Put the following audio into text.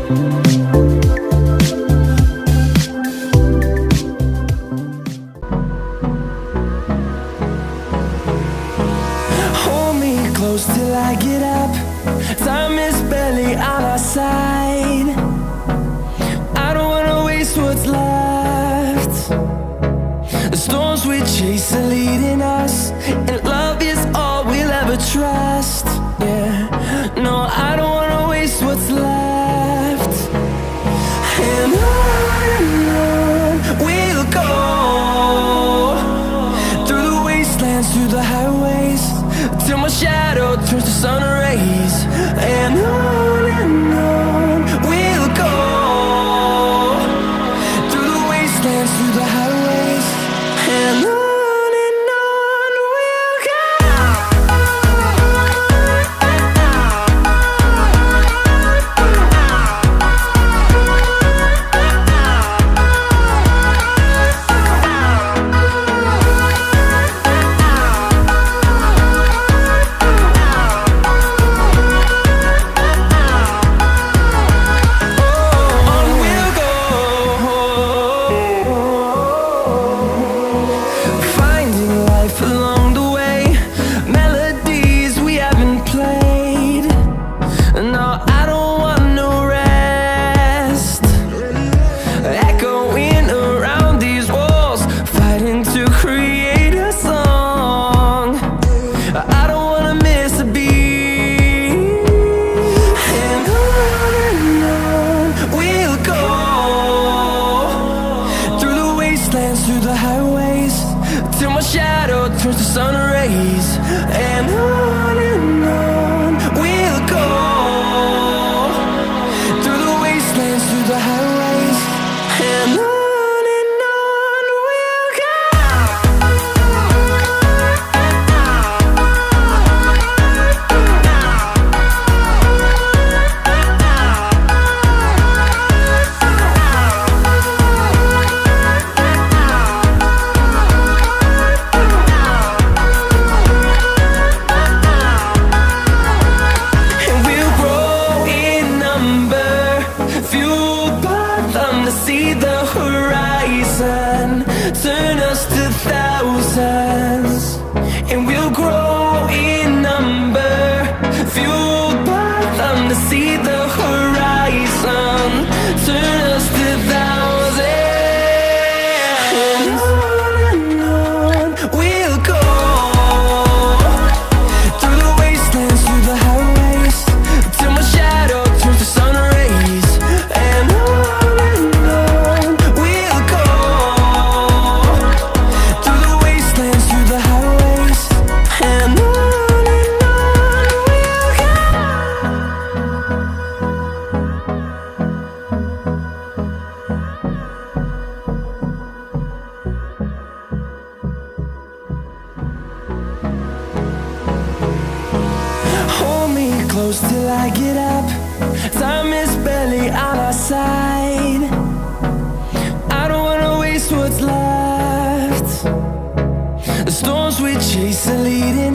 Hold me close till I get up. Time is barely on our side. I don't wanna waste what's left. The storms we chase are leading us, and love is all we'll ever trust. Yeah, no, I don't wanna waste what's left. And on we'll go, through the wastelands, through the highways, till my shadow turns to sun rays. And on we'll go, through the wastelands, through the highways, and on we'll go. Through the highways, till my shadow turns to sun rays. And on we'll go, through the wastelands, through the highways, and on we'll go. See the horizon, turn us to thousands, and we'll grow in number, fueled by them. To see the horizon, turn us to thousands, and on we'll go, through the wastelands, through the highways, till my shadow turns to sun rays. And close till I get up. Time is barely on our side. I don't wanna waste what's left. The storms we chase are leading